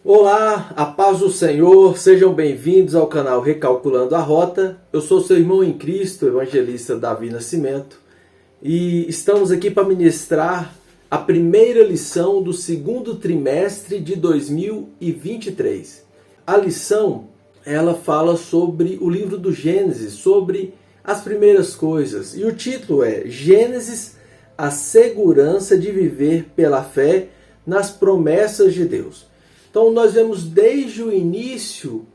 Olá, a paz do Senhor, sejam bem-vindos ao canal Recalculando a Rota. Eu sou seu irmão em Cristo, evangelista Davi Nascimento, e estamos aqui para ministrar a primeira lição do segundo trimestre de 2023. A lição, ela fala sobre o livro do Gênesis, sobre as primeiras coisas, e o título é Gênesis, a segurança de viver pela fé nas promessas de Deus. Então nós vemos desde o início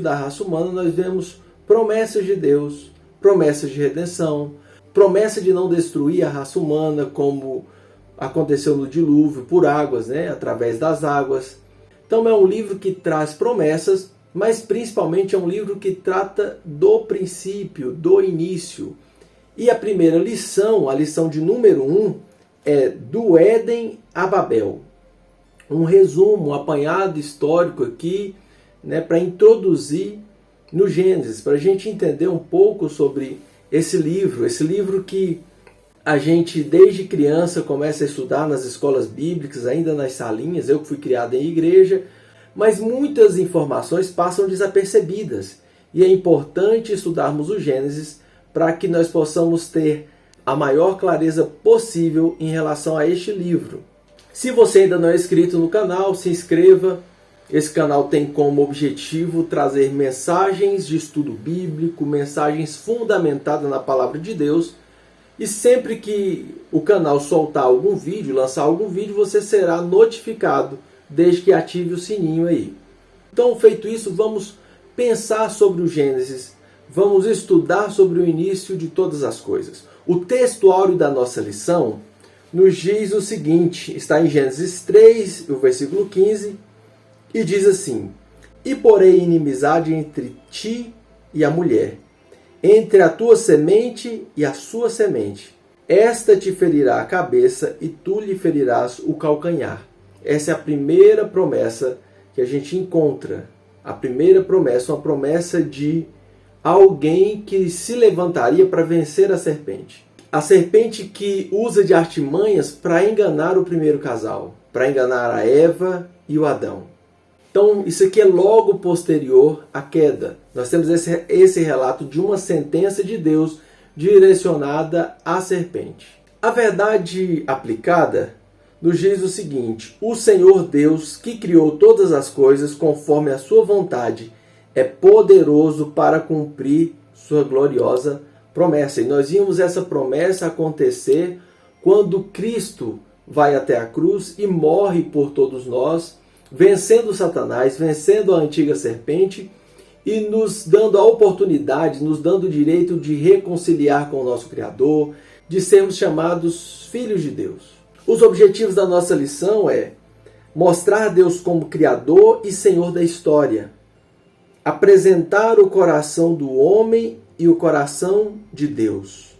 da raça humana, nós vemos promessas de Deus, promessas de redenção, promessa de não destruir a raça humana, como aconteceu no dilúvio, por águas, através das águas. Então é um livro que traz promessas, mas principalmente é um livro que trata do princípio, do início. E a primeira lição, a lição de número 1, é do Éden a Babel. Um resumo, um apanhado histórico aqui, para introduzir no Gênesis, para a gente entender um pouco sobre esse livro que a gente desde criança começa a estudar nas escolas bíblicas, ainda nas salinhas, eu que fui criado em igreja, mas muitas informações passam desapercebidas. E é importante estudarmos o Gênesis para que nós possamos ter a maior clareza possível em relação a este livro. Se você ainda não é inscrito no canal, se inscreva. Esse canal tem como objetivo trazer mensagens de estudo bíblico, mensagens fundamentadas na palavra de Deus. E sempre que o canal soltar algum vídeo, lançar algum vídeo, você será notificado desde que ative o sininho aí. Então, feito isso, vamos pensar sobre o Gênesis. Vamos estudar sobre o início de todas as coisas. O texto áureo da nossa lição nos diz o seguinte, está em Gênesis 3, o versículo 15, e diz assim: E porei inimizade entre ti e a mulher, entre a tua semente e a sua semente. Esta te ferirá a cabeça e tu lhe ferirás o calcanhar. Essa é a primeira promessa que a gente encontra. A primeira promessa, uma promessa de alguém que se levantaria para vencer a serpente. A serpente que usa de artimanhas para enganar o primeiro casal, para enganar a Eva e o Adão. Então, isso aqui é logo posterior à queda. Nós temos esse relato de uma sentença de Deus direcionada à serpente. A verdade aplicada nos diz o seguinte: o Senhor Deus, que criou todas as coisas conforme a sua vontade, é poderoso para cumprir sua gloriosa promessa. E nós vimos essa promessa acontecer quando Cristo vai até a cruz e morre por todos nós, vencendo Satanás, vencendo a antiga serpente e nos dando a oportunidade, nos dando o direito de reconciliar com o nosso Criador, de sermos chamados filhos de Deus. Os objetivos da nossa lição é mostrar Deus como Criador e Senhor da história, apresentar o coração do homem e o coração de Deus,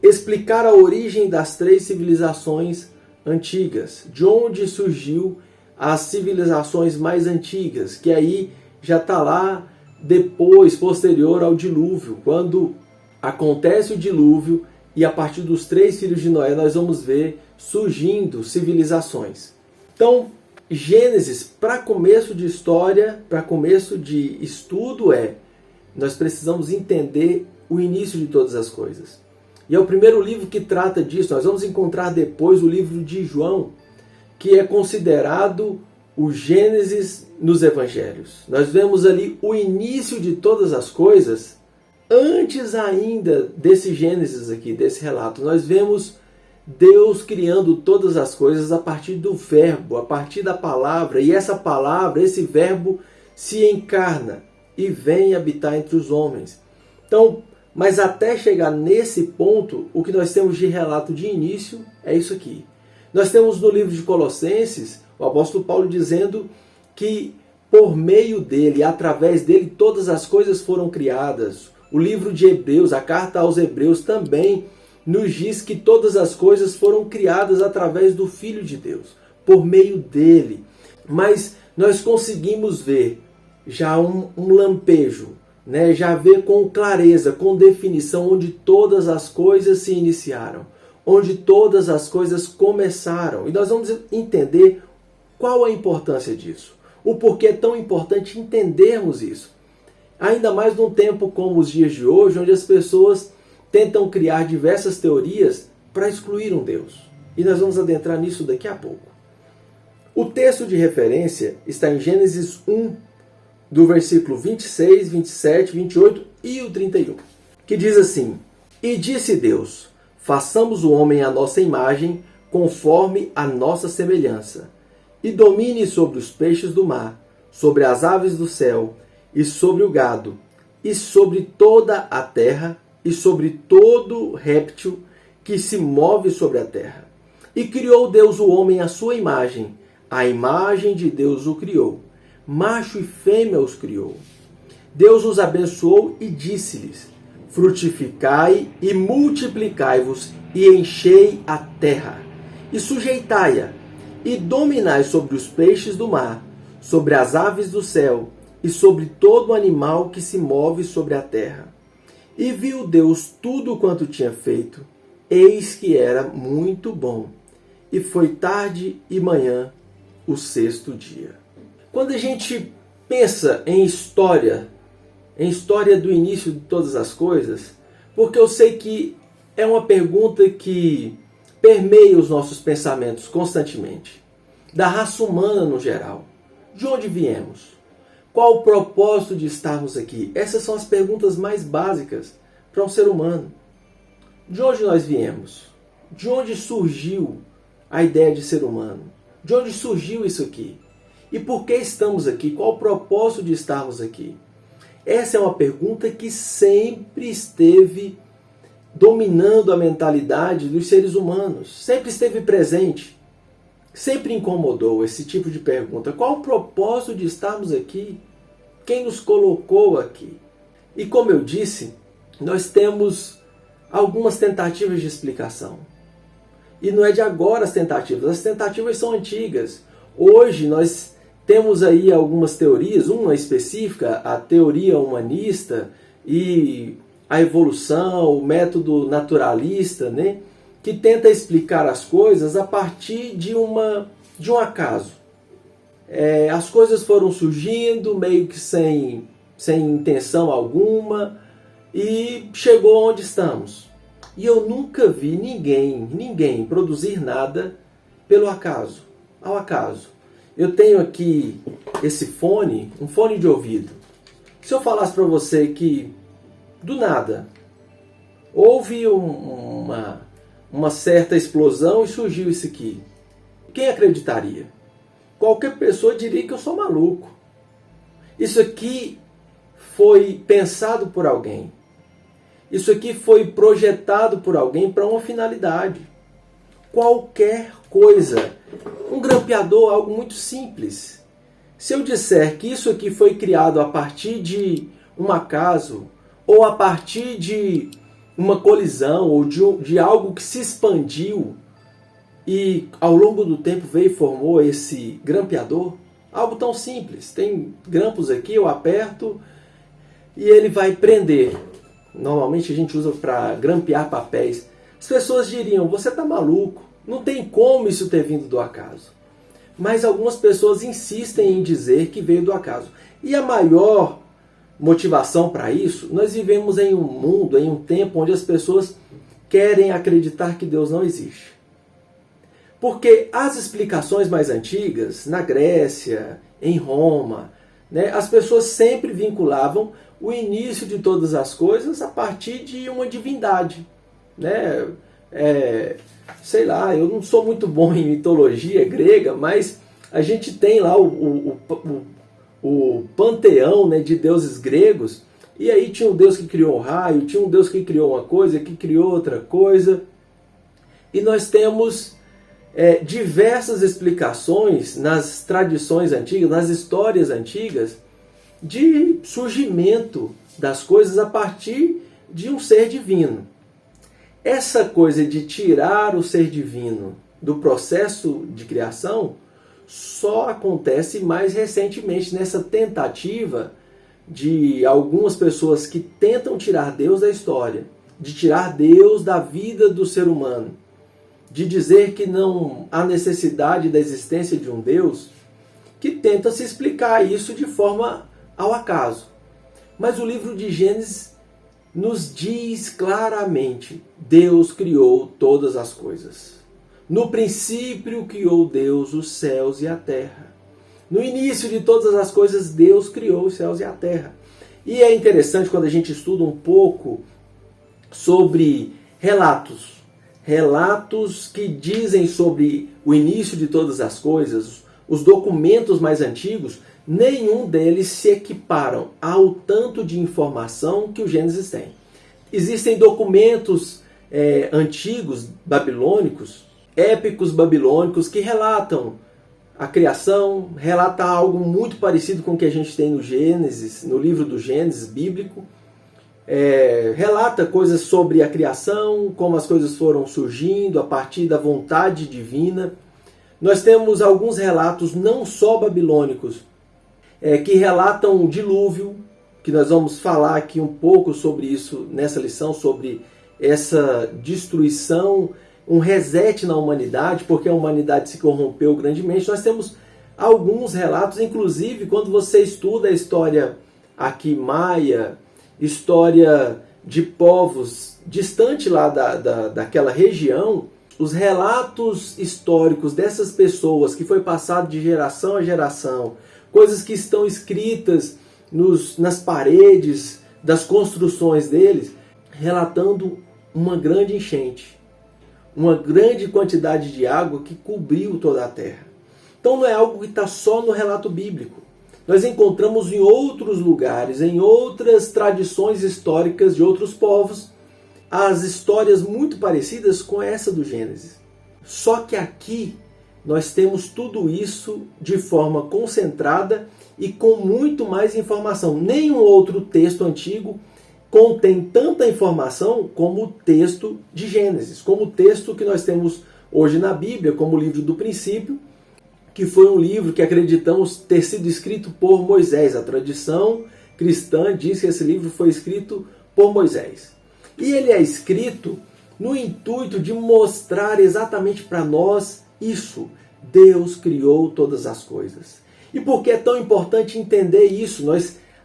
explicar a origem das três civilizações antigas, de onde surgiu as civilizações mais antigas, que aí já está lá depois, posterior ao dilúvio, quando acontece o dilúvio e a partir dos 3 filhos de Noé nós vamos ver surgindo civilizações. Então, Gênesis, para começo de história, para começo de estudo, nós precisamos entender o início de todas as coisas. E é o primeiro livro que trata disso. Nós vamos encontrar depois o livro de João, que é considerado o Gênesis nos Evangelhos. Nós vemos ali o início de todas as coisas. Antes ainda desse Gênesis aqui, desse relato, nós vemos Deus criando todas as coisas a partir do verbo, a partir da palavra. E essa palavra, esse verbo, se encarna e vem habitar entre os homens. Então, mas até chegar nesse ponto, o que nós temos de relato de início é isso aqui. Nós temos no livro de Colossenses, o apóstolo Paulo dizendo que por meio dele, através dele, todas as coisas foram criadas. O livro de Hebreus, a carta aos Hebreus também nos diz que todas as coisas foram criadas através do Filho de Deus, por meio dele. Mas nós conseguimos ver já um lampejo, já ver com clareza, com definição, onde todas as coisas se iniciaram, onde todas as coisas começaram. E nós vamos entender Qual a importância disso? O porquê é tão importante entendermos isso? Ainda mais num tempo como os dias de hoje, onde as pessoas tentam criar diversas teorias para excluir um Deus. E nós vamos adentrar nisso daqui a pouco. O texto de referência está em Gênesis 1, do versículo 26, 27, 28 e o 31, que diz assim: E disse Deus, façamos o homem à nossa imagem, conforme a nossa semelhança, e domine sobre os peixes do mar, sobre as aves do céu, e sobre o gado, e sobre toda a terra, e sobre todo réptil que se move sobre a terra. E criou Deus o homem à sua imagem, a imagem de Deus o criou, macho e fêmea os criou. Deus os abençoou e disse-lhes: frutificai e multiplicai-vos, e enchei a terra, e sujeitai-a, e dominai sobre os peixes do mar, sobre as aves do céu, e sobre todo animal que se move sobre a terra. E viu Deus tudo quanto tinha feito, eis que era muito bom. E foi tarde e manhã, o sexto dia. Quando a gente pensa em história do início de todas as coisas, porque eu sei que é uma pergunta que permeia os nossos pensamentos constantemente, da raça humana no geral. De onde viemos? Qual o propósito de estarmos aqui? Essas são as perguntas mais básicas para um ser humano. De onde nós viemos? De onde surgiu a ideia de ser humano? De onde surgiu isso aqui? E por que estamos aqui? Qual o propósito de estarmos aqui? Essa é uma pergunta que sempre esteve dominando a mentalidade dos seres humanos. Sempre esteve presente. Sempre incomodou esse tipo de pergunta. Qual o propósito de estarmos aqui? Quem nos colocou aqui? E como eu disse, nós temos algumas tentativas de explicação. E não é de agora as tentativas são antigas. Hoje nós temos aí algumas teorias, uma específica, a teoria humanista e a evolução, o método naturalista, né, que tenta explicar as coisas a partir de um acaso. As coisas foram surgindo meio que sem intenção alguma e chegou onde estamos. E eu nunca vi ninguém produzir nada pelo acaso, ao acaso. Eu tenho aqui esse fone, um fone de ouvido. Se eu falasse para você que, do nada, houve uma certa explosão e surgiu isso aqui, quem acreditaria? Qualquer pessoa diria que eu sou maluco. Isso aqui foi pensado por alguém. Isso aqui foi projetado por alguém para uma finalidade. Qualquer coisa. Um grampeador, algo muito simples. Se eu disser que isso aqui foi criado a partir de um acaso, ou a partir de uma colisão, ou de algo que se expandiu e ao longo do tempo veio e formou esse grampeador, algo tão simples. Tem grampos aqui, eu aperto e ele vai prender. Normalmente a gente usa para grampear papéis. As pessoas diriam, você está maluco, não tem como isso ter vindo do acaso. Mas algumas pessoas insistem em dizer que veio do acaso. E a maior motivação para isso, nós vivemos em um mundo, em um tempo onde as pessoas querem acreditar que Deus não existe. Porque as explicações mais antigas, na Grécia, em Roma, né, as pessoas sempre vinculavam o início de todas as coisas a partir de uma divindade. Né? Sei lá, eu não sou muito bom em mitologia grega, mas a gente tem lá o panteão, né, de deuses gregos, e aí tinha um deus que criou o raio, tinha um deus que criou uma coisa, que criou outra coisa, e nós temos diversas explicações nas tradições antigas, nas histórias antigas, de surgimento das coisas a partir de um ser divino. Essa coisa de tirar o ser divino do processo de criação só acontece mais recentemente nessa tentativa de algumas pessoas que tentam tirar Deus da história, de tirar Deus da vida do ser humano. de dizer que não há necessidade da existência de um Deus, que tenta se explicar isso de forma ao acaso. Mas o livro de Gênesis nos diz claramente: Deus criou todas as coisas. No princípio criou Deus os céus e a terra. No início de todas as coisas, Deus criou os céus e a terra. E é interessante quando a gente estuda um pouco sobre relatos que dizem sobre o início de todas as coisas, os documentos mais antigos, nenhum deles se equiparam ao tanto de informação que o Gênesis tem. Existem documentos antigos, babilônicos, épicos babilônicos, que relatam a criação, relata algo muito parecido com o que a gente tem no Gênesis, no livro do Gênesis bíblico. Relata coisas sobre a criação, como as coisas foram surgindo a partir da vontade divina. Nós temos alguns relatos, não só babilônicos, que relatam o dilúvio, que nós vamos falar aqui um pouco sobre isso nessa lição, sobre essa destruição, um reset na humanidade, porque a humanidade se corrompeu grandemente. Nós temos alguns relatos, inclusive quando você estuda a história aqui maia, história de povos distante lá daquela região, os relatos históricos dessas pessoas que foi passado de geração a geração, coisas que estão escritas nas paredes das construções deles, relatando uma grande enchente, uma grande quantidade de água que cobriu toda a terra. Então não é algo que está só no relato bíblico. Nós encontramos em outros lugares, em outras tradições históricas de outros povos, as histórias muito parecidas com essa do Gênesis. Só que aqui nós temos tudo isso de forma concentrada e com muito mais informação. Nenhum outro texto antigo contém tanta informação como o texto de Gênesis, como o texto que nós temos hoje na Bíblia, como o livro do princípio, que foi um livro que acreditamos ter sido escrito por Moisés. A tradição cristã diz que esse livro foi escrito por Moisés. E ele é escrito no intuito de mostrar exatamente para nós isso. Deus criou todas as coisas. E por que é tão importante entender isso?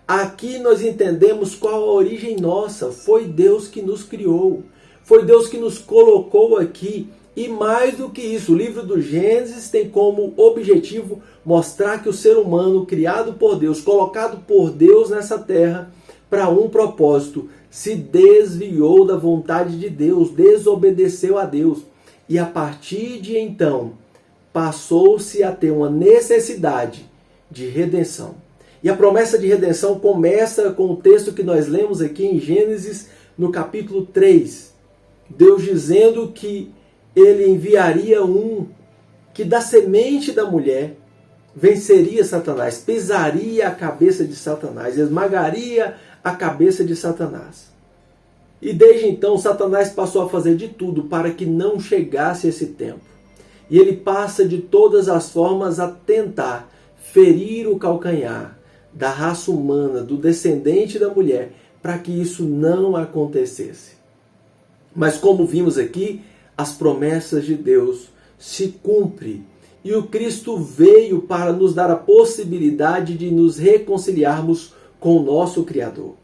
Aqui nós entendemos qual a origem nossa. Foi Deus que nos criou. Foi Deus que nos colocou aqui. E mais do que isso, o livro do Gênesis tem como objetivo mostrar que o ser humano, criado por Deus, colocado por Deus nessa terra, para um propósito, se desviou da vontade de Deus, desobedeceu a Deus. E a partir de então, passou-se a ter uma necessidade de redenção. E a promessa de redenção começa com o texto que nós lemos aqui em Gênesis, no capítulo 3. Deus dizendo que ele enviaria um que da semente da mulher venceria Satanás, pisaria a cabeça de Satanás, esmagaria a cabeça de Satanás. E desde então Satanás passou a fazer de tudo para que não chegasse esse tempo. E ele passa de todas as formas a tentar ferir o calcanhar da raça humana, do descendente da mulher, para que isso não acontecesse. Mas como vimos aqui, as promessas de Deus se cumprem. E o Cristo veio para nos dar a possibilidade de nos reconciliarmos com o nosso Criador.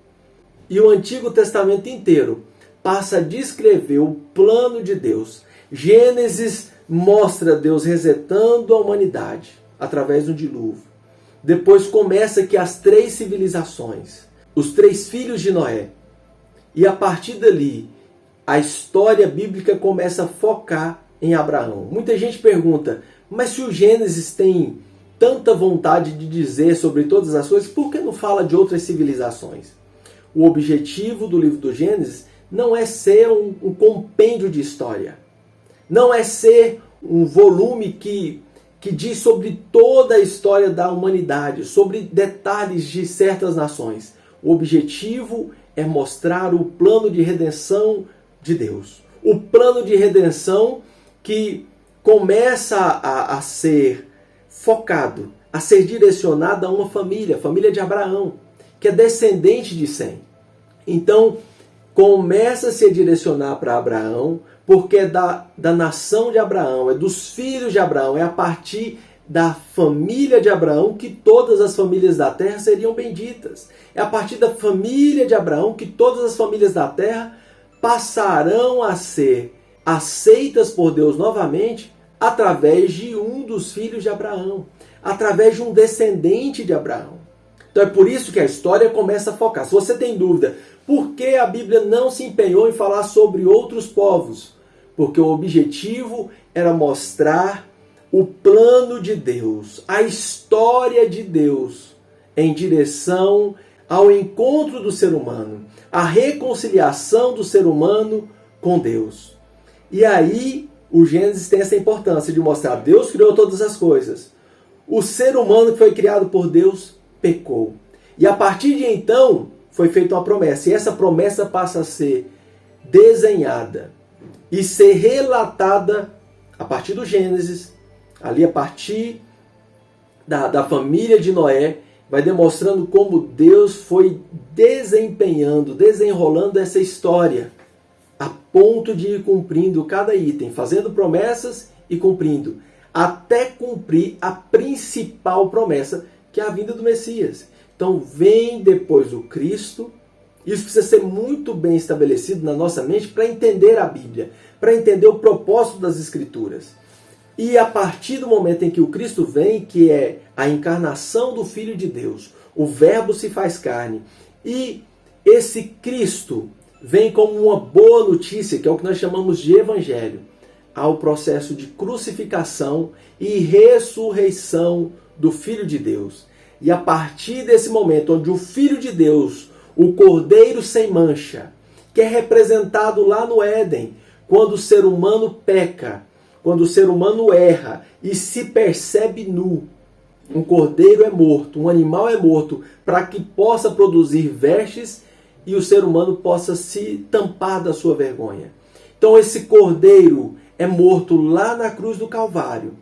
E o Antigo Testamento inteiro passa a descrever o plano de Deus. Gênesis mostra Deus resetando a humanidade através do dilúvio. Depois começa que as 3 civilizações, os 3 filhos de Noé. E a partir dali, a história bíblica começa a focar em Abraão. Muita gente pergunta, mas se o Gênesis tem tanta vontade de dizer sobre todas as coisas, por que não fala de outras civilizações? O objetivo do livro do Gênesis não é ser um compêndio de história. Não é ser um volume que diz sobre toda a história da humanidade, sobre detalhes de certas nações. O objetivo é mostrar o plano de redenção de Deus. O plano de redenção que começa a ser focado, a ser direcionado a uma família, a família de Abraão, que é descendente de Sem. Então, começa a se direcionar para Abraão, porque é da nação de Abraão, é dos filhos de Abraão, é a partir da família de Abraão que todas as famílias da terra seriam benditas. É a partir da família de Abraão que todas as famílias da terra passarão a ser aceitas por Deus novamente através de um dos filhos de Abraão, através de um descendente de Abraão. Então é por isso que a história começa a focar. Se você tem dúvida, por que a Bíblia não se empenhou em falar sobre outros povos? Porque o objetivo era mostrar o plano de Deus, a história de Deus em direção ao encontro do ser humano, a reconciliação do ser humano com Deus. E aí o Gênesis tem essa importância de mostrar que Deus criou todas as coisas. O ser humano que foi criado por Deus pecou. E a partir de então foi feita uma promessa. E essa promessa passa a ser desenhada e ser relatada a partir do Gênesis, ali a partir da família de Noé, vai demonstrando como Deus foi desenrolando essa história, a ponto de ir cumprindo cada item, fazendo promessas e cumprindo, até cumprir a principal promessa, que é a vinda do Messias. Então vem depois o Cristo. Isso precisa ser muito bem estabelecido na nossa mente para entender a Bíblia, para entender o propósito das Escrituras. E a partir do momento em que o Cristo vem, que é a encarnação do Filho de Deus, o Verbo se faz carne, e esse Cristo vem como uma boa notícia, que é o que nós chamamos de Evangelho, ao processo de crucificação e ressurreição do Filho de Deus. E a partir desse momento, onde o Filho de Deus, o Cordeiro sem mancha, que é representado lá no Éden, quando o ser humano peca, quando o ser humano erra e se percebe nu, um cordeiro é morto, um animal é morto, para que possa produzir vestes e o ser humano possa se tampar da sua vergonha. Então esse cordeiro é morto lá na cruz do Calvário,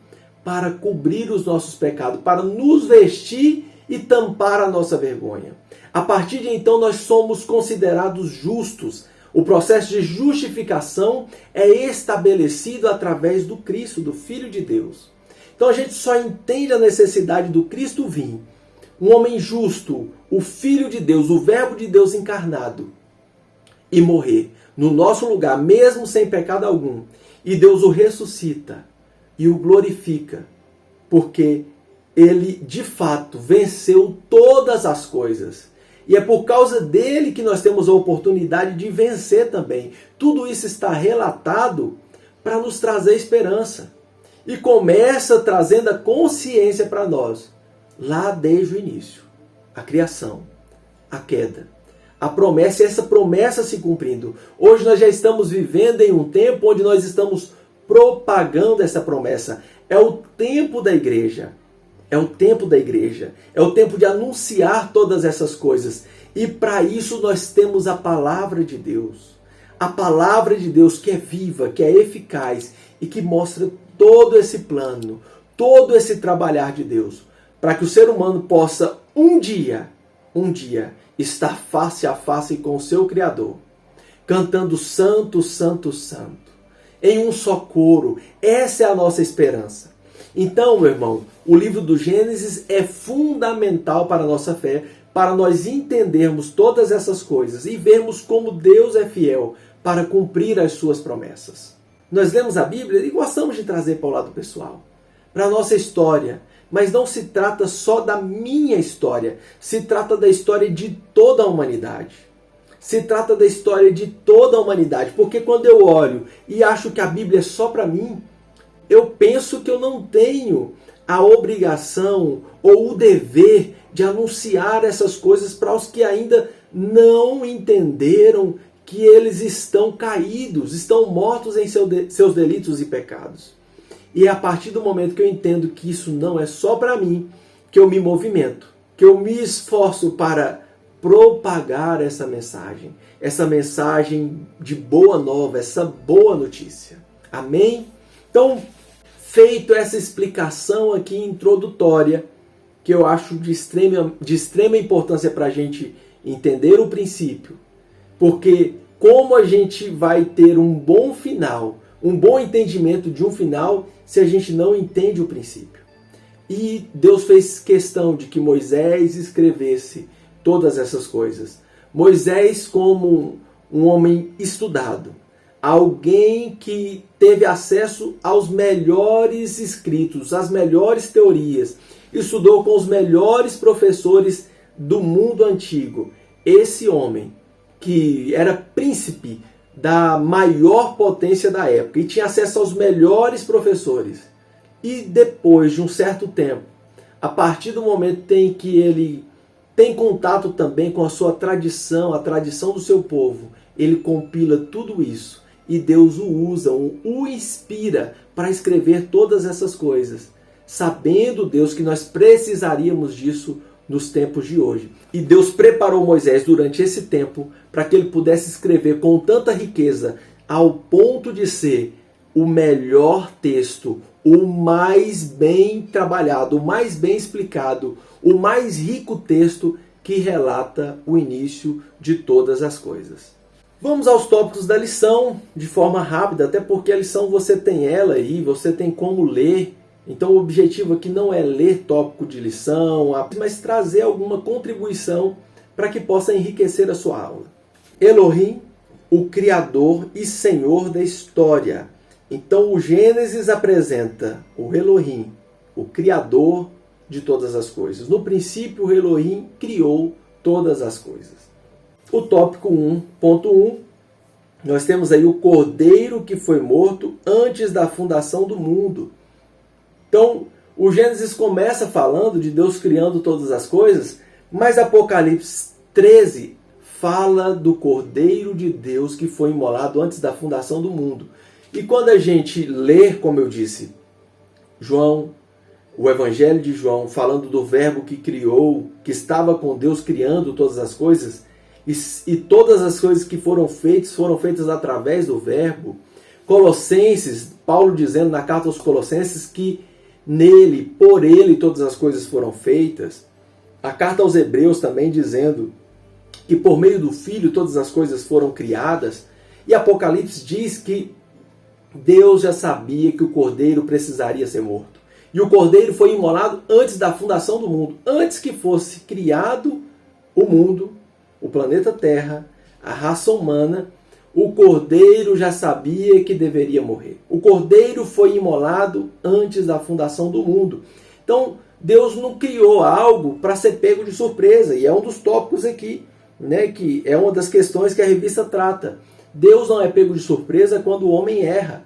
para cobrir os nossos pecados, para nos vestir e tampar a nossa vergonha. A partir de então nós somos considerados justos. O processo de justificação é estabelecido através do Cristo, do Filho de Deus. Então a gente só entende a necessidade do Cristo vir, um homem justo, o Filho de Deus, o Verbo de Deus encarnado, e morrer no nosso lugar, mesmo sem pecado algum. E Deus o ressuscita e o glorifica, porque ele de fato venceu todas as coisas. E é por causa dele que nós temos a oportunidade de vencer também. Tudo isso está relatado para nos trazer esperança. E começa trazendo a consciência para nós, lá desde o início. A criação, a queda, a promessa e essa promessa se cumprindo. Hoje nós já estamos vivendo em um tempo onde nós estamos propagando essa promessa. É o tempo da igreja. É o tempo da igreja, é o tempo de anunciar todas essas coisas. E para isso nós temos a palavra de Deus. A palavra de Deus que é viva, que é eficaz e que mostra todo esse plano, todo esse trabalhar de Deus, para que o ser humano possa um dia estar face a face com o seu Criador, cantando Santo, Santo, Santo, em um só coro. Essa é a nossa esperança. Então, meu irmão, o livro do Gênesis é fundamental para a nossa fé, para nós entendermos todas essas coisas e vermos como Deus é fiel para cumprir as suas promessas. Nós lemos a Bíblia e gostamos de trazer para o lado pessoal, para a nossa história, mas não se trata só da minha história, se trata da história de toda a humanidade. Se trata da história de toda a humanidade, porque quando eu olho e acho que a Bíblia é só para mim, eu penso que eu não tenho a obrigação ou o dever de anunciar essas coisas para os que ainda não entenderam que eles estão caídos, estão mortos em seus delitos e pecados. E é a partir do momento que eu entendo que isso não é só para mim, que eu me movimento, que eu me esforço para propagar essa mensagem de boa nova, essa boa notícia. Amém? Então, feito essa explicação aqui introdutória, que eu acho de extrema importância para a gente entender o princípio, porque como a gente vai ter um bom final, um bom entendimento de um final, se a gente não entende o princípio? E Deus fez questão de que Moisés escrevesse todas essas coisas. Moisés, como um homem estudado, alguém que teve acesso aos melhores escritos, às melhores teorias, estudou com os melhores professores do mundo antigo. Esse homem, que era príncipe da maior potência da época e tinha acesso aos melhores professores, e depois de um certo tempo, a partir do momento em que ele tem contato também com a sua tradição, a tradição do seu povo, ele compila tudo isso e Deus o usa, o inspira para escrever todas essas coisas, sabendo Deus que nós precisaríamos disso nos tempos de hoje. E Deus preparou Moisés durante esse tempo para que ele pudesse escrever com tanta riqueza, ao ponto de ser o melhor texto, o mais bem trabalhado, o mais bem explicado, o mais rico texto que relata o início de todas as coisas. Vamos aos tópicos da lição de forma rápida, até porque a lição você tem ela aí, você tem como ler. Então o objetivo aqui não é ler tópico de lição, mas trazer alguma contribuição para que possa enriquecer a sua aula. Elohim, o Criador e Senhor da história. Então o Gênesis apresenta o Elohim, o Criador de todas as coisas. No princípio o Elohim criou todas as coisas. O tópico 1.1, nós temos aí o Cordeiro que foi morto antes da fundação do mundo. Então, o Gênesis começa falando de Deus criando todas as coisas, mas Apocalipse 13 fala do Cordeiro de Deus que foi imolado antes da fundação do mundo. E quando a gente lê, como eu disse, João, o Evangelho de João, falando do verbo que criou, que estava com Deus criando todas as coisas, e todas as coisas que foram feitas através do verbo. Colossenses, Paulo dizendo na carta aos Colossenses que nele, por ele, todas as coisas foram feitas. A carta aos Hebreus também dizendo que por meio do Filho todas as coisas foram criadas. E Apocalipse diz que Deus já sabia que o Cordeiro precisaria ser morto. E o Cordeiro foi imolado antes da fundação do mundo, antes que fosse criado o mundo, o planeta Terra, a raça humana. O Cordeiro já sabia que deveria morrer. O Cordeiro foi imolado antes da fundação do mundo. Então, Deus não criou algo para ser pego de surpresa. E é um dos tópicos aqui, né, que é uma das questões que a revista trata. Deus não é pego de surpresa quando o homem erra.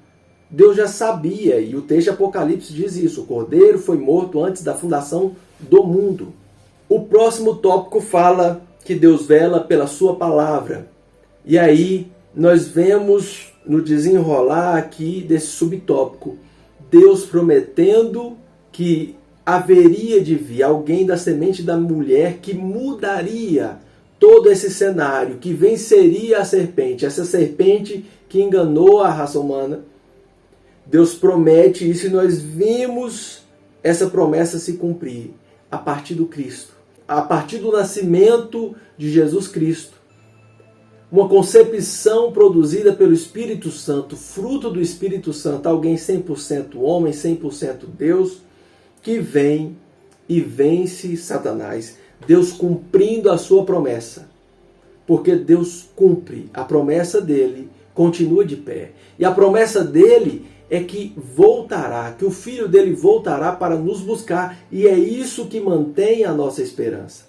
Deus já sabia, e o texto de Apocalipse diz isso. O Cordeiro foi morto antes da fundação do mundo. O próximo tópico fala que Deus vela pela sua palavra. E aí nós vemos no desenrolar aqui desse subtópico, Deus prometendo que haveria de vir alguém da semente da mulher que mudaria todo esse cenário, que venceria a serpente, essa serpente que enganou a raça humana. Deus promete isso e nós vimos essa promessa se cumprir a partir do Cristo, a partir do nascimento de Jesus Cristo. Uma concepção produzida pelo Espírito Santo, fruto do Espírito Santo, alguém 100% homem, 100% Deus, que vem e vence Satanás. Deus cumprindo a sua promessa. Porque Deus cumpre a promessa dele, continua de pé. E a promessa dele é que voltará, que o Filho dele voltará para nos buscar. E é isso que mantém a nossa esperança.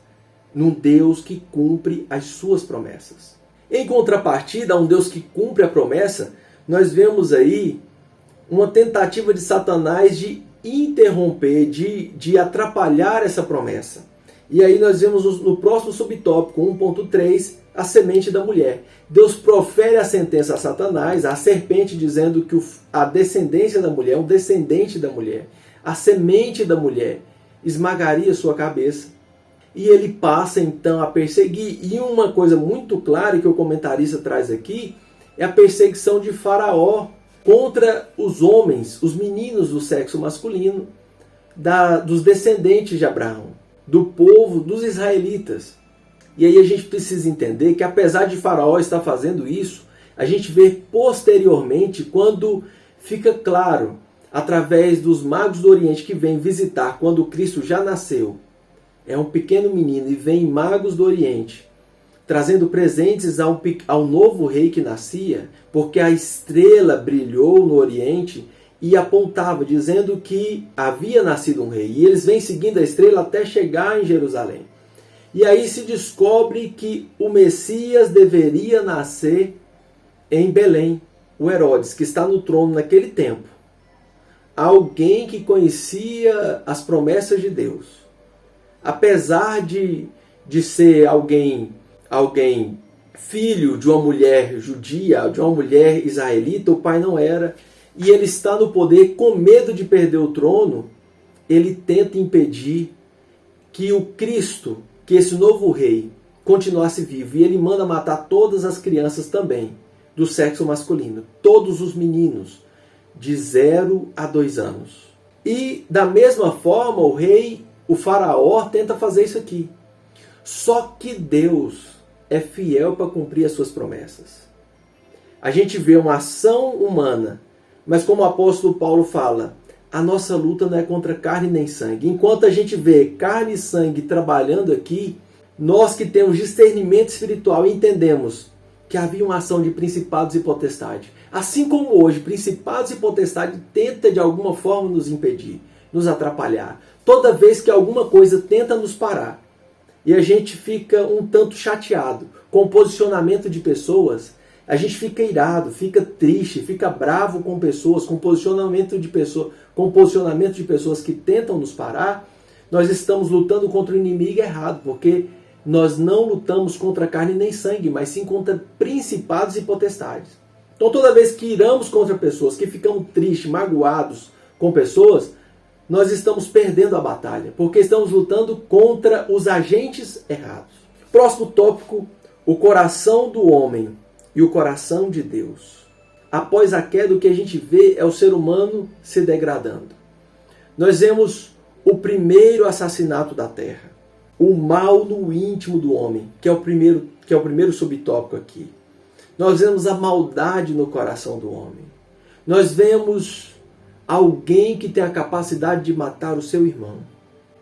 Num Deus que cumpre as suas promessas. Em contrapartida a um Deus que cumpre a promessa, nós vemos aí uma tentativa de Satanás de interromper, de atrapalhar essa promessa. E aí nós vemos no próximo subtópico, 1.3, a semente da mulher. Deus profere a sentença a Satanás, a serpente, dizendo que a descendência da mulher, o descendente da mulher, a semente da mulher, esmagaria sua cabeça. E ele passa então a perseguir. E uma coisa muito clara que o comentarista traz aqui é a perseguição de Faraó contra os homens, os meninos do sexo masculino, dos descendentes de Abraão, do povo dos israelitas. E aí a gente precisa entender que apesar de Faraó estar fazendo isso, a gente vê posteriormente quando fica claro, através dos magos do Oriente que vêm visitar quando Cristo já nasceu. É um pequeno menino e vem magos do Oriente trazendo presentes ao novo rei que nascia, porque a estrela brilhou no Oriente e apontava, dizendo que havia nascido um rei. E eles vêm seguindo a estrela até chegar em Jerusalém. E aí se descobre que o Messias deveria nascer em Belém, o Herodes, que está no trono naquele tempo. Alguém que conhecia as promessas de Deus. Apesar de ser alguém filho de uma mulher judia, de uma mulher israelita, o pai não era, e ele está no poder com medo de perder o trono, ele tenta impedir que o Cristo, que esse novo rei, continuasse vivo, e ele manda matar todas as crianças também, do sexo masculino, todos os meninos, de 0 a 2 anos. E da mesma forma o faraó tenta fazer isso aqui. Só que Deus é fiel para cumprir as suas promessas. A gente vê uma ação humana, mas como o apóstolo Paulo fala, a nossa luta não é contra carne nem sangue. Enquanto a gente vê carne e sangue trabalhando aqui, nós que temos discernimento espiritual entendemos que havia uma ação de principados e potestades. Assim como hoje, principados e potestades tentam de alguma forma nos impedir, nos atrapalhar. Toda vez que alguma coisa tenta nos parar, e a gente fica um tanto chateado com o posicionamento de pessoas, a gente fica irado, fica triste, fica bravo com pessoas, com posicionamento de pessoas que tentam nos parar, nós estamos lutando contra o inimigo errado, porque nós não lutamos contra carne nem sangue, mas sim contra principados e potestades. Então toda vez que iramos contra pessoas, que ficamos tristes, magoados com pessoas, nós estamos perdendo a batalha, porque estamos lutando contra os agentes errados. Próximo tópico, o coração do homem e o coração de Deus. Após a queda, o que a gente vê é o ser humano se degradando. Nós vemos o primeiro assassinato da terra, o mal no íntimo do homem, que é o primeiro subtópico aqui. Nós vemos a maldade no coração do homem. Nós vemos alguém que tem a capacidade de matar o seu irmão.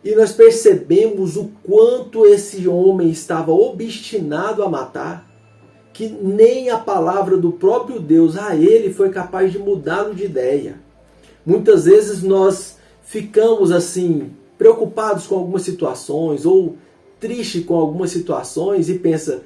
E nós percebemos o quanto esse homem estava obstinado a matar, que nem a palavra do próprio Deus a ele foi capaz de mudá-lo de ideia. Muitas vezes nós ficamos assim, preocupados com algumas situações ou tristes com algumas situações e pensa,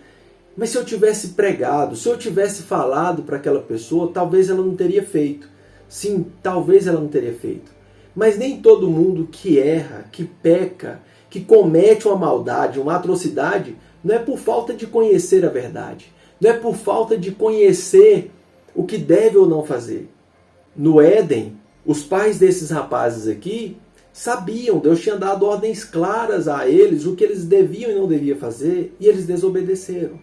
mas se eu tivesse pregado, se eu tivesse falado para aquela pessoa, talvez ela não teria feito. Sim, talvez ela não teria feito. Mas nem todo mundo que erra, que peca, que comete uma maldade, uma atrocidade, não é por falta de conhecer a verdade. Não é por falta de conhecer o que deve ou não fazer. No Éden, os pais desses rapazes aqui sabiam, Deus tinha dado ordens claras a eles, o que eles deviam e não deviam fazer, e eles desobedeceram.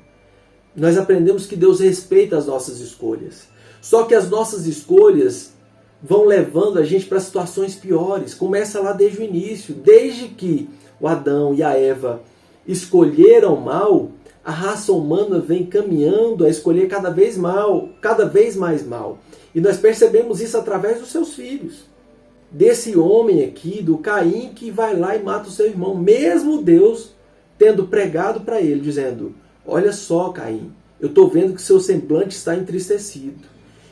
Nós aprendemos que Deus respeita as nossas escolhas. Só que as nossas escolhas vão levando a gente para situações piores. Começa lá desde o início. Desde que o Adão e a Eva escolheram mal, a raça humana vem caminhando a escolher cada vez mais mal. E nós percebemos isso através dos seus filhos. Desse homem aqui, do Caim, que vai lá e mata o seu irmão. Mesmo Deus tendo pregado para ele, dizendo, olha só, Caim, eu estou vendo que seu semblante está entristecido.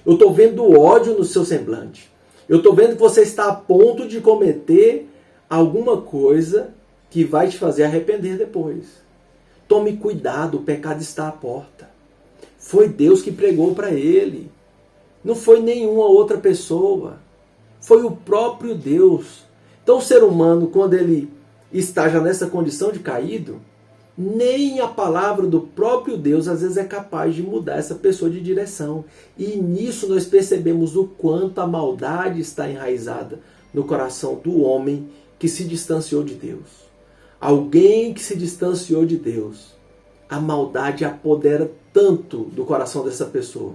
Eu estou vendo ódio no seu semblante. Eu estou vendo que você está a ponto de cometer alguma coisa que vai te fazer arrepender depois. Tome cuidado, o pecado está à porta. Foi Deus que pregou para ele. Não foi nenhuma outra pessoa. Foi o próprio Deus. Então o ser humano, quando ele está já nessa condição de caído, nem a palavra do próprio Deus às vezes é capaz de mudar essa pessoa de direção. E nisso nós percebemos o quanto a maldade está enraizada no coração do homem que se distanciou de Deus. Alguém que se distanciou de Deus, a maldade apodera tanto do coração dessa pessoa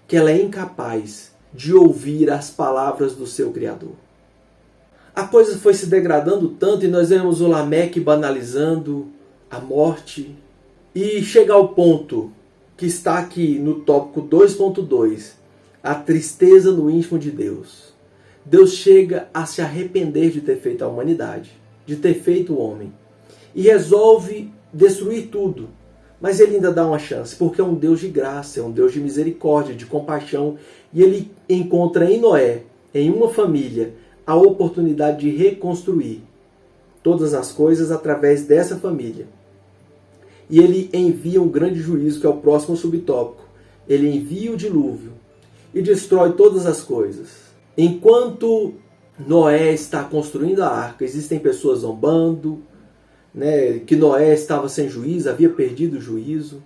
que ela é incapaz de ouvir as palavras do seu Criador. A coisa foi se degradando tanto e nós vemos o Lameque banalizando a morte, e chegar ao ponto que está aqui no tópico 2.2, a tristeza no íntimo de Deus. Deus chega a se arrepender de ter feito a humanidade, de ter feito o homem, e resolve destruir tudo. Mas ele ainda dá uma chance, porque é um Deus de graça, é um Deus de misericórdia, de compaixão, e ele encontra em Noé, em uma família, a oportunidade de reconstruir todas as coisas através dessa família. E ele envia um grande juízo, que é o próximo subtópico. Ele envia o dilúvio e destrói todas as coisas. Enquanto Noé está construindo a arca, existem pessoas zombando, que Noé estava sem juízo, havia perdido o juízo.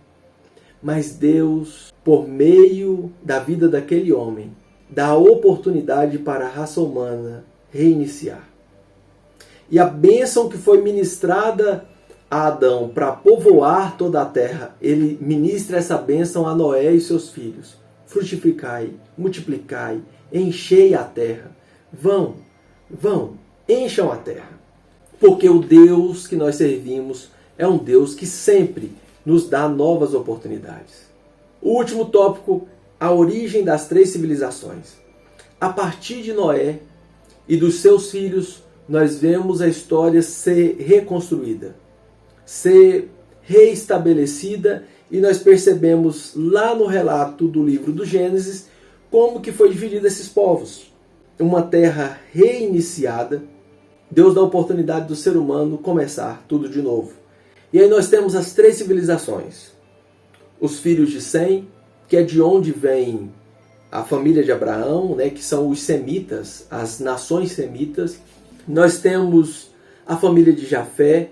Mas Deus, por meio da vida daquele homem, dá a oportunidade para a raça humana reiniciar. E a bênção que foi ministrada a Adão para povoar toda a terra, ele ministra essa bênção a Noé e seus filhos. Frutificai, multiplicai, enchei a terra. Vão, encham a terra. Porque o Deus que nós servimos é um Deus que sempre nos dá novas oportunidades. O último tópico, a origem das 3 civilizações. A partir de Noé e dos seus filhos, nós vemos a história ser reconstruída, ser reestabelecida, e nós percebemos lá no relato do livro do Gênesis como que foi dividido esses povos. Uma terra reiniciada, Deus dá a oportunidade do ser humano começar tudo de novo. E aí nós temos as 3 civilizações. Os filhos de Sem, que é de onde vem a família de Abraão, que são os semitas, as nações semitas. Nós temos a família de Jafé,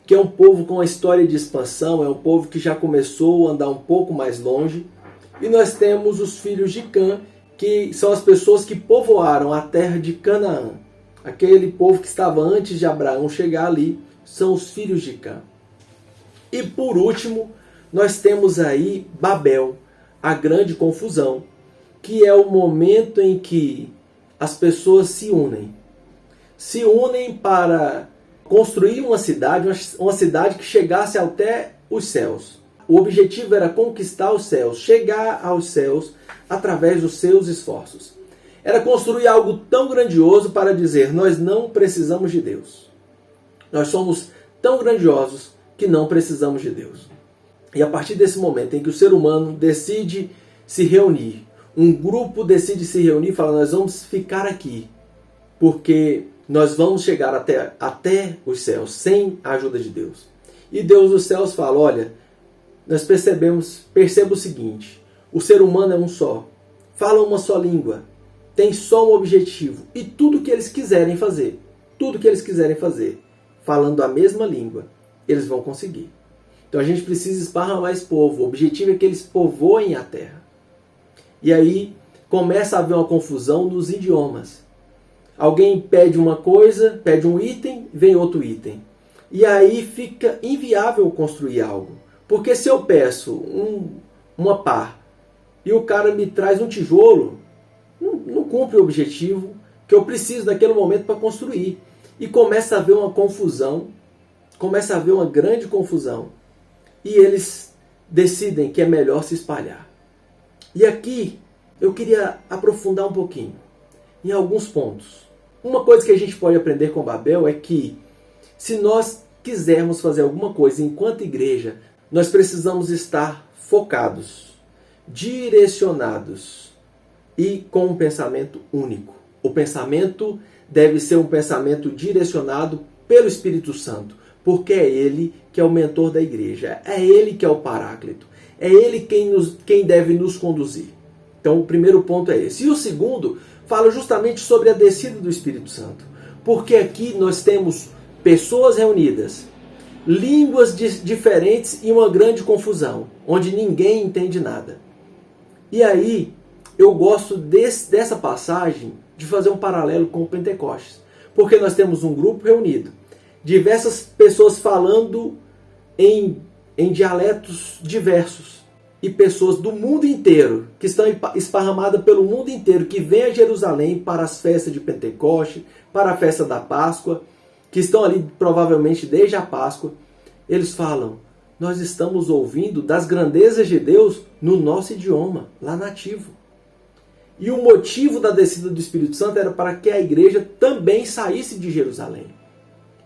que é um povo com uma história de expansão, é um povo que já começou a andar um pouco mais longe. E nós temos os filhos de Cã, que são as pessoas que povoaram a terra de Canaã. Aquele povo que estava antes de Abraão chegar ali, são os filhos de Cã. E por último, nós temos aí Babel, a grande confusão, que é o momento em que as pessoas se unem. Se unem para construir uma cidade que chegasse até os céus. O objetivo era conquistar os céus, chegar aos céus através dos seus esforços. Era construir algo tão grandioso para dizer: nós não precisamos de Deus. Nós somos tão grandiosos que não precisamos de Deus. E a partir desse momento em que o ser humano decide se reunir, um grupo decide se reunir e fala: nós vamos ficar aqui, porque nós vamos chegar até os céus sem a ajuda de Deus. E Deus dos céus fala: olha, nós perceba o seguinte, o ser humano é um só, fala uma só língua, tem só um objetivo, e tudo que eles quiserem fazer, falando a mesma língua, eles vão conseguir. Então a gente precisa esparramar esse povo, o objetivo é que eles povoem a terra. E aí começa a haver uma confusão nos idiomas. Alguém pede uma coisa, pede um item, vem outro item. E aí fica inviável construir algo. Porque se eu peço uma pá e o cara me traz um tijolo, não cumpre o objetivo que eu preciso naquele momento para construir. E começa a haver uma confusão, começa a haver uma grande confusão. E eles decidem que é melhor se espalhar. E aqui eu queria aprofundar um pouquinho em alguns pontos. Uma coisa que a gente pode aprender com Babel é que, se nós quisermos fazer alguma coisa enquanto igreja, nós precisamos estar focados, direcionados e com um pensamento único. O pensamento deve ser um pensamento direcionado pelo Espírito Santo, porque é Ele que é o mentor da igreja, é Ele que é o paráclito, é Ele quem deve nos conduzir. Então o primeiro ponto é esse. E o segundo fala justamente sobre a descida do Espírito Santo, porque aqui nós temos pessoas reunidas, línguas diferentes e uma grande confusão, onde ninguém entende nada. E aí eu gosto dessa passagem de fazer um paralelo com o Pentecostes, porque nós temos um grupo reunido, diversas pessoas falando em dialetos diversos, e pessoas do mundo inteiro, que estão esparramadas pelo mundo inteiro, que vêm a Jerusalém para as festas de Pentecostes, para a festa da Páscoa, que estão ali provavelmente desde a Páscoa. Eles falam nós estamos ouvindo das grandezas de Deus no nosso idioma, lá nativo. E o motivo da descida do Espírito Santo era para que a igreja também saísse de Jerusalém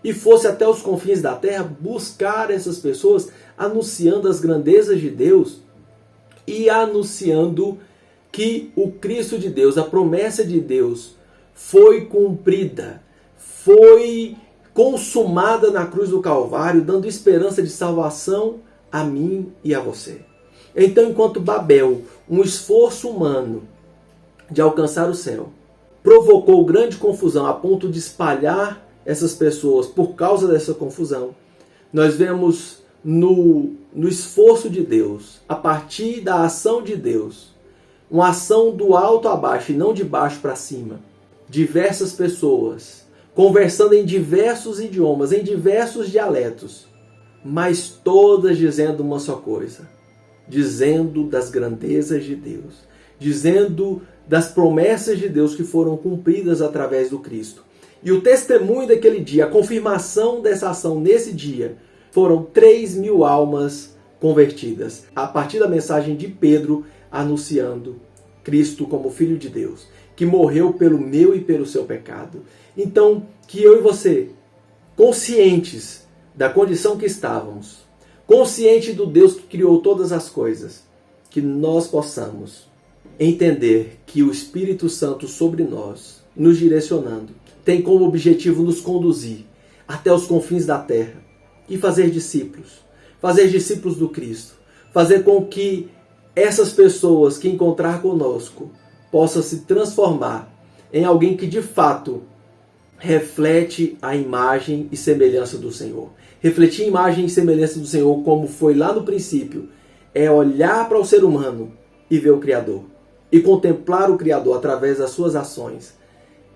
e fosse até os confins da terra buscar essas pessoas, anunciando as grandezas de Deus e anunciando que o Cristo de Deus, a promessa de Deus, foi cumprida, foi consumada na cruz do Calvário, dando esperança de salvação a mim e a você. Então, enquanto Babel, um esforço humano de alcançar o céu, provocou grande confusão a ponto de espalhar essas pessoas por causa dessa confusão, nós vemos no esforço de Deus, a partir da ação de Deus, uma ação do alto a baixo e não de baixo para cima, diversas pessoas conversando em diversos idiomas, em diversos dialetos, mas todas dizendo uma só coisa, dizendo das grandezas de Deus, dizendo das promessas de Deus que foram cumpridas através do Cristo. E o testemunho daquele dia, a confirmação dessa ação nesse dia, foram 3.000 almas convertidas, a partir da mensagem de Pedro anunciando Cristo como Filho de Deus, que morreu pelo meu e pelo seu pecado. Então, que eu e você, conscientes da condição que estávamos, consciente do Deus que criou todas as coisas, que nós possamos entender que o Espírito Santo sobre nós, nos direcionando, tem como objetivo nos conduzir até os confins da terra e fazer discípulos do Cristo, fazer com que essas pessoas que encontrar conosco possam se transformar em alguém que de fato reflete a imagem e semelhança do Senhor. Refletir a imagem e semelhança do Senhor, como foi lá no princípio, é olhar para o ser humano e ver o Criador. E contemplar o Criador através das suas ações.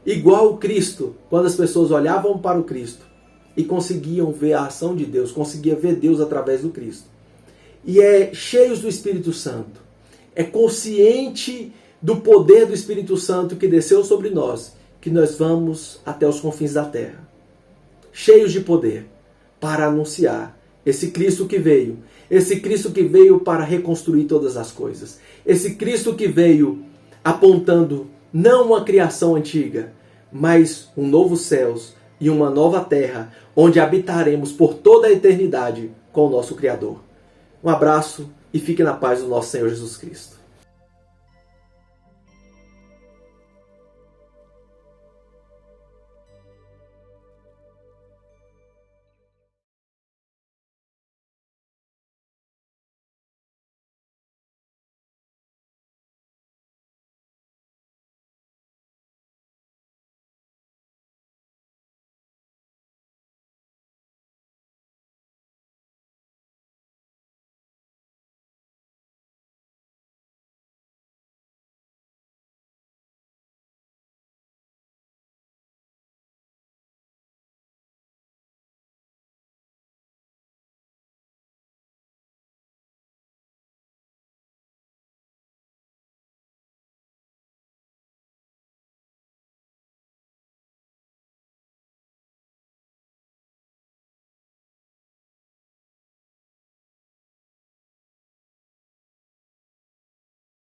Igual o Cristo, quando as pessoas olhavam para o Cristo e conseguiam ver a ação de Deus, conseguiam ver Deus através do Cristo. E é cheios do Espírito Santo, é consciente do poder do Espírito Santo que desceu sobre nós, que nós vamos até os confins da terra, cheios de poder, para anunciar esse Cristo que veio para reconstruir todas as coisas, esse Cristo que veio apontando não uma criação antiga, mas um novo céus e uma nova terra, onde habitaremos por toda a eternidade com o nosso Criador. Um abraço e fique na paz do nosso Senhor Jesus Cristo.